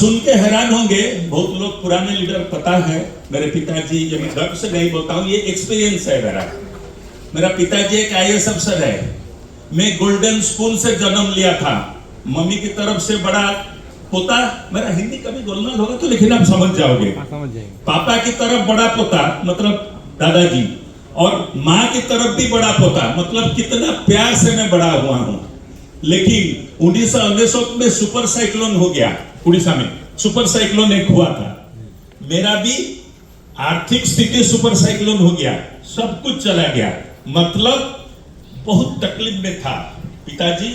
सुन के हैरान होंगे, बहुत लोग पुराने लीडर पता है, मेरे पिताजी, ये मैं गर्व से नहीं बोलता हूँ, ये एक्सपीरियंस है मेरा पिताजी एक IAS अफसर है। मैं गोल्डन स्कूल से जन्म लिया था, मम्मी की तरफ से बड़ा पोता, मेरा हिंदी कभी गोलमाल होगा तो लेकिन आप समझ जाओगे, पापा की तरफ बड़ा पोता मतलब दादाजी, और माँ की तरफ भी बड़ा पोता, मतलब कितना प्यार से मैं बड़ा हुआ हूँ। लेकिन 1919 में सुपर साइक्लोन हो गया, उड़ीसा में सुपर साइक्लोन एक हुआ था, मेरा भी आर्थिक स्थिति सुपर साइक्लोन हो गया, सब कुछ चला गया, मतलब बहुत तकलीफ में था। पिताजी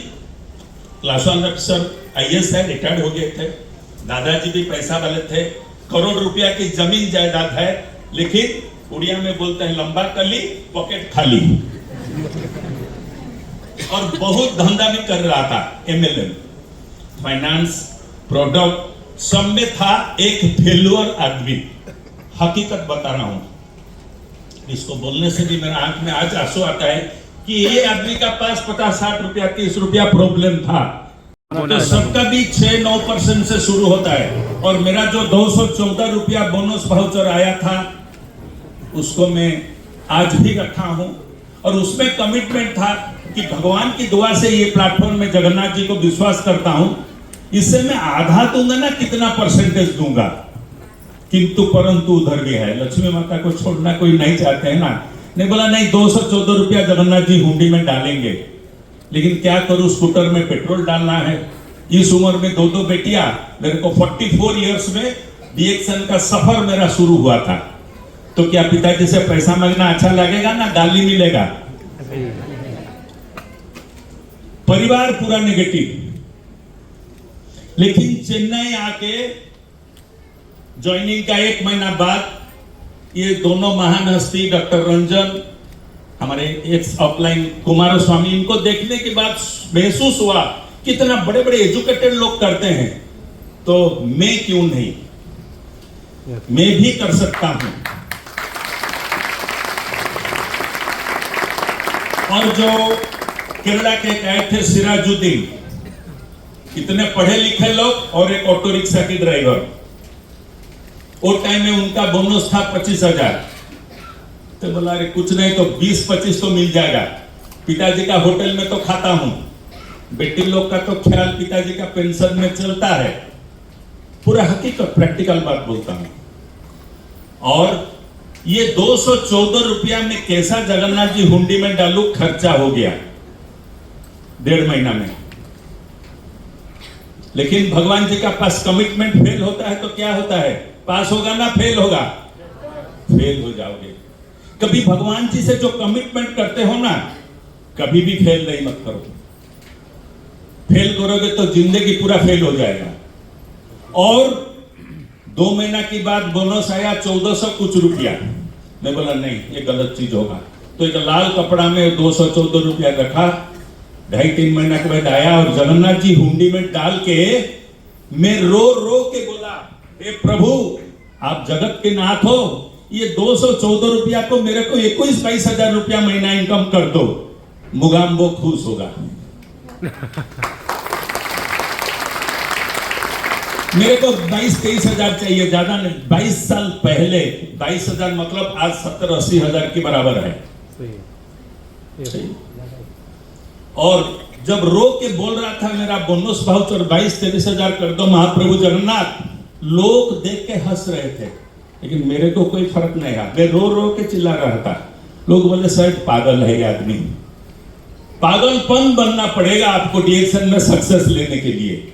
क्लास 1 अफसर IAS है, रिटायर्ड हो गए थे, दादाजी भी पैसा वाले थे, करोड़ रुपया की जमीन जायदाद है, लेकिन उड़िया में बोलते हैं लंबा कली पॉकेट खाली, और बहुत धंधा भी कर रहा था, MLM, फाइनेंस, प्रोडक्ट, सब में था एक फेल्यूर आदमी। हकीकत बता रहा हूं, इसको बोलने से भी मेरा आंख में आज आंसू आता है कि ये आदमी का पास 50-60 रुपया 30 रुपया प्रॉब्लम था, तो सबका भी 6-9% से शुरू होता है। और मेरा जो 214 रुपया बोनस वाउचर आया था, उसको मैं आज भी रखा हूं, और उसमें कमिटमेंट था कि भगवान की दुआ से ये प्लेटफॉर्म में जगन्नाथ जी को विश्वास करता हूं, इससे मैं आधा दूंगा ना, कितना परसेंटेज दूंगा, किंतु परंतु उधर भी है, लक्ष्मी माता को छोड़ना कोई नहीं चाहते हैं ना। ने बोला नहीं, 214 रुपया जगन्नाथ जी हुंडी में डालेंगे, लेकिन क्या करूं, स्कूटर में पेट्रोल डालना है, इस उम्र में 2 बेटियां, मेरे को 44 इयर्स में डिएक्शन का सफर मेरा शुरू हुआ था, तो क्या पिताजी से पैसा मांगना अच्छा लगेगा ना, गाली मिलेगा, परिवार पूरा नेगेटिव। लेकिन चेन्नई आके ज्वाइनिंग का 1 महीना बाद ये दोनों महान हस्ती डॉक्टर रंजन, हमारे एक्स ऑफलाइन कुमार स्वामी, इनको देखने के बाद महसूस हुआ कितना बड़े बड़े एजुकेटेड लोग करते हैं, तो मैं क्यों नहीं, मैं भी कर सकता हूं। और जो केरला के एक आए थे सिराजुद्दीन, इतने पढ़े लिखे लोग, और एक ऑटो रिक्शा की ड्राइवर, वो टाइम में उनका बोनस था 25,000, तो बोला अरे कुछ नहीं तो 20-25 तो मिल जाएगा, पिताजी का होटल में तो खाता हूं, बेटी लोग का तो ख्याल पिताजी का पेंशन में चलता है, पूरा हकीकत प्रैक्टिकल बात बोलता हूं। और ये 214 रुपया में कैसा जगन्नाथ जी हुंडी में डालू, खर्चा हो गया 1.5 महीना में। लेकिन भगवान जी का पास कमिटमेंट फेल होता है तो क्या होता है, पास होगा ना फेल होगा, फेल हो जाओगे। कभी भगवान जी से जो कमिटमेंट करते हो ना, कभी भी फेल नहीं मत करो, फेल करोगे तो जिंदगी पूरा फेल हो जाएगा। और 2 महीना की बाद बोनस आया 1400 कुछ रुपया, मैं बोला नहीं ये गलत चीज होगा, तो एक लाल कपड़ा में 214 रुपया रखा, 2.5-3 महीना के बाद आया, और जगन्नाथ जी हुंडी में डाल के मैं रो रो के बोला, हे प्रभु आप जगत के नाथ हो, ये 214 रुपया को मेरे को 21-22 हजार रुपया महीना इनकम कर दो, मुगाम्बो खुश होगा। मेरे को 22-23 हजार चाहिए, ज्यादा नहीं, 22 साल पहले 22 हजार मतलब आज 70-80 हजार के बराबर है। सही। और जब रो के बोल रहा था मेरा बोनस वाउचर 22-23 हजार कर दो महाप्रभु जगन्नाथ, लोग देख के हंस रहे थे, लेकिन मेरे को कोई फर्क नहीं आया, मैं रो रो के चिल्ला रहा था। लोग बोले शायद पागल है ये आदमी, पागलपन बनना पड़ेगा आपको डिएक्शन में सक्सेस लेने के लिए।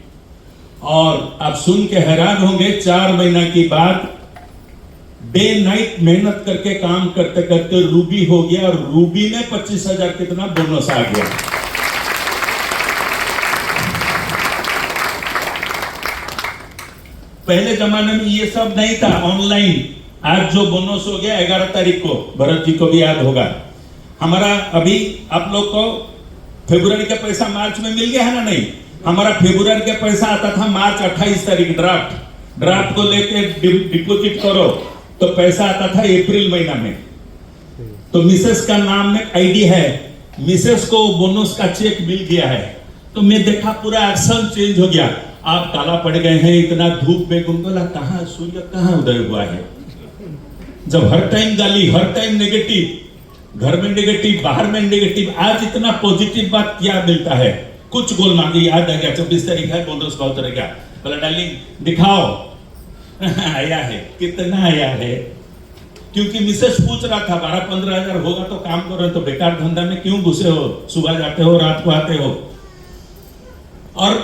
और आप सुन के हैरान होंगे, 4 महीना की बाद डे नाइट मेहनत करके काम करते करते रूबी हो गया, और रूबी में 25,000 कितना बोनस आ गया। पहले जमाने में ये सब नहीं था, ऑनलाइन। आज जो बोनस हो गया 11 तारीख को, भरत जी को भी याद होगा, हमारा अभी आप लोग को फरवरी का पैसा मार्च में मिल गया है ना, नहीं, हमारा फरवरी का पैसा आता था मार्च 28 तारीख, ड्राफ्ट को लेके डिपॉजिट करो तो पैसा आता था अप्रैल महीना में। तो मिसेस का नाम में आईडी है, मिसेस को बोनस का चेक मिल गया है, तो मैं देखा पूरा एक्शन चेंज हो गया। आप काला पड़ गए हैं, इतना धूप में घूम, बोला कहाँ सूर्य कहाँ उदय हुआ है? जब हर टाइम गाली, हर टाइम नेगेटिव, घर में नेगेटिव, बाहर में नेगेटिव, आज इतना पॉजिटिव बात क्या मिलता है? कुछ गोल मांगी, याद आ गया 24 तारीख है, बोनस का उतर गया, बोला डार्लिंग दिखाओ आया है, कितना आया है? क्योंकि मिसेस पूछ रहा था 12-15 हजार होगा तो काम करो, तो बेकार धंधा में क्यों घुसे हो? सुबह जाते हो, रात को आते हो। और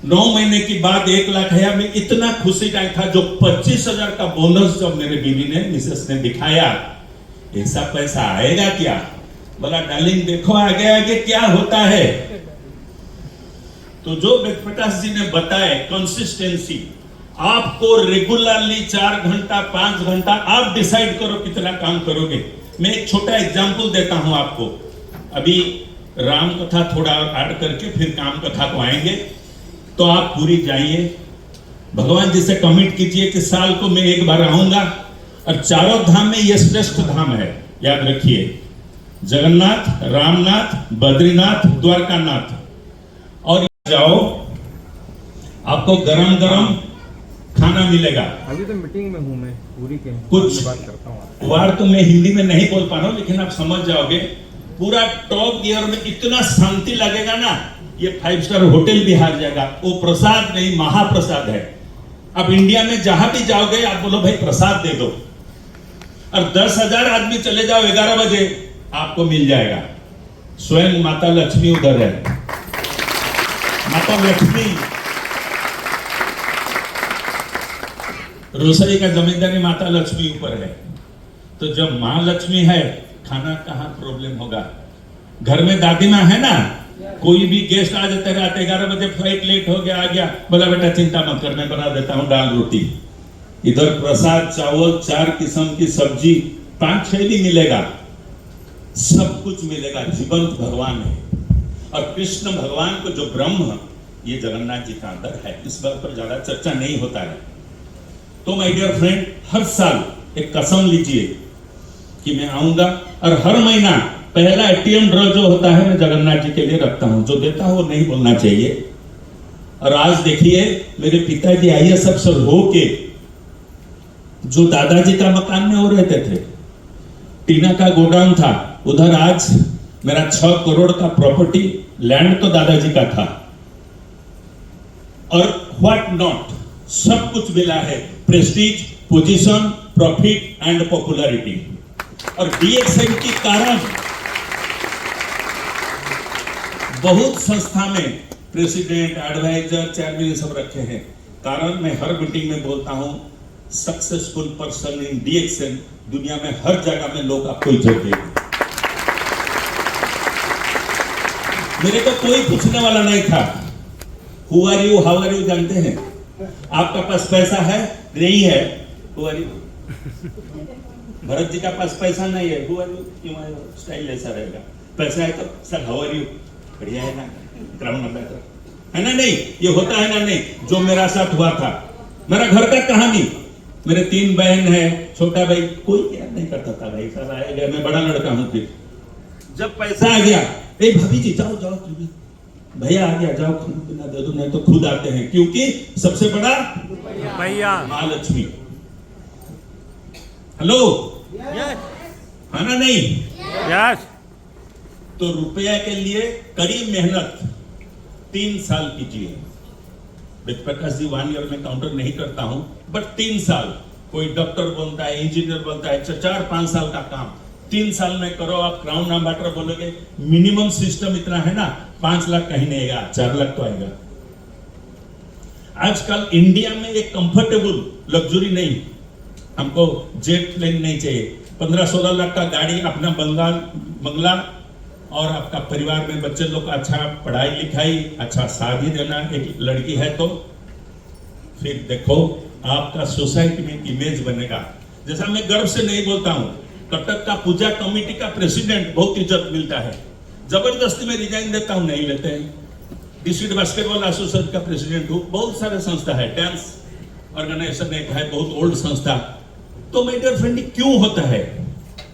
9 महीने की बाद 1 लाख आया। मैं इतना खुशी का था, जो 25,000 का बोनस जब मेरे बीवी ने, मिसेस ने दिखाया, ऐसा पैसा आएगा क्या? बोला डार्लिंग देखो आगे आगे क्या होता है। तो जो वेदप्रकाश जी ने बताए, कंसिस्टेंसी, आपको रेगुलरली 4 घंटा 5 घंटा आप डिसाइड करो कितना काम करोगे। मैं एक छोटा एग्जांपल देता हूं आपको। अभी राम कथा थोड़ा ऐड करके फिर काम कथा को आएंगे। तो आप पूरी जाइए, भगवान जी से कमिट कीजिए कि साल को मैं एक बार आऊंगा। और चारों धाम में यह श्रेष्ठ धाम है, याद रखिए, जगन्नाथ, रामनाथ, बद्रीनाथ, द्वारकानाथ। और जाओ, आपको गरम गरम खाना मिलेगा। अभी तो मीटिंग में हूँ मैं, पूरी के कुछ बात करता हूँ। वार तो मैं हिंदी में नहीं बोल पा रहा हूँ, लेकिन आप समझ जाओगे। पूरा टॉप गियर में इतना शांति लगेगा ना, ये 5 स्टार होटल भी हार जाएगा। वो प्रसाद नहीं, महाप्रसाद है। अब इंडिया में जहां भी जाओगे, आप बोलो भाई प्रसाद दे दो, और 10,000 आदमी चले जाओ 11 बजे, आपको मिल जाएगा। स्वयं माता लक्ष्मी उधर है, माता लक्ष्मी। रोसड़ी का जमींदारी माता लक्ष्मी ऊपर है। तो जब माँ लक्ष्मी है, खाना कहाँ प्रॉब्लम होगा? घर में दादी माँ है ना, कोई भी गेस्ट आ जाते, रात 11 बजे फ्लाइट लेट हो गया, आ गया, बोला बेटा चिंता मत कर, मैं बना देता हूँ दाल रोटी। इधर प्रसाद, चावल, 4 किस्म की सब्जी, 5-6 भी मिलेगा, सब कुछ मिलेगा। जीवंत भगवान है। और कृष्ण भगवान को जो ब्रह्म, ये जगन्नाथ जी का अंदर है। इस बात पर ज्यादा चर्चा नहीं होता है। तो माय डियर फ्रेंड, हर साल एक कसम लीजिए कि मैं आऊंगा, और हर महीना पहला एटीएम ड्रॉ जो होता है मैं जगन्नाथ जी के लिए रखता हूं। जो देता हूं वो नहीं बोलना चाहिए। और आज देखिए, मेरे पिताजी आईएएस अफसर होके जो दादाजी का मकान में वो रहते थे, टीना का गोडाउन था, उधर आज मेरा 6 करोड़ का प्रॉपर्टी, लैंड तो दादाजी का था। और व्हाट नॉट, सब कुछ मिला है। Prestige, position, profit and popularity. और डीएक्सएन के कारण बहुत संस्था में प्रेसिडेंट, एडवाइजर, चेयरमैन सब रखे हैं। कारण मैं हर मीटिंग में बोलता हूं, सक्सेसफुल पर्सन इन डीएक्सएन, दुनिया में हर जगह में लोग आपको इज्जत देंगे। मेरे को कोई पूछने वाला नहीं था, who are you, how are you, जानते हैं? आपका पास पैसा है? नहीं है, who are you? Bharat ji का पास पैसा नहीं है, हु आर यू? क्यों आए हो? स्टाइल ऐसा रहेगा। पैसा है तो सर हाउ आर यू, बढ़िया है ना, क्राउन नंबर है ना? नहीं, ये होता है ना? नहीं। जो मेरा साथ हुआ था, मेरा घर का कहानी, मेरे 3 बहन है, छोटा भाई कोई केयर नहीं करता था भाई, सब आया गया, मैं बड़ा लड़का हूं। फिर जब पैसा आ गया, ए भाभी जी जाओ जाओ, भैया आ गया, जाओ खाना पीना दे दो, नहीं तो खुद आते हैं, क्योंकि सबसे बड़ा भैया माँ लक्ष्मी। हेलो, है ना? नहीं, यस। तो रुपया के लिए कड़ी मेहनत 3 साल कीजिए। वेदप्रकाश जी 1 ईयर में काउंटर नहीं करता हूं, बट 3 साल। कोई डॉक्टर बनता है, इंजीनियर बनता है, 4-5 साल का काम 3 साल में करो। आप क्राउन एम्बेसडर बोलोगे, मिनिमम सिस्टम इतना है ना, 5 लाख कहीं नहीं आएगा, 4 लाख तो आएगा। आजकल इंडिया में एक कंफर्टेबल लग्जरी नहीं, हमको जेट प्लेन नहीं चाहिए। 15-16 लाख का गाड़ी, अपना बंगला, और आपका परिवार में बच्चे लोग अच्छा पढ़ाई लिखाई, अच्छा शादी देना, एक लड़की है तो फिर देखो आपका सोसाइटी में इमेज बनेगा। जैसा मैं गर्व से नहीं बोलता हूं, कटक का पूजा कमेटी का प्रेसिडेंट बहुत इज्जत मिलता है, जबरदस्ती में रिजाइन देता हूं, नहीं लेते हैं। डिस्ट्रिक्ट बास्केटबॉल एसोसिएशन का प्रेसिडेंट हूं, बहुत सारे संस्था है, डांस ऑर्गेनाइजेशन एक है, बहुत ओल्ड संस्था। तो माय डियर फ्रेंड, क्यों होता है?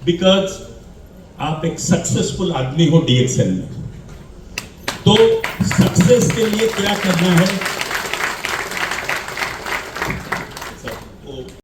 बिकॉज आप एक सक्सेसफुल आदमी हो डीएक्सएन में। तो सक्सेस के लिए क्या करना है? वो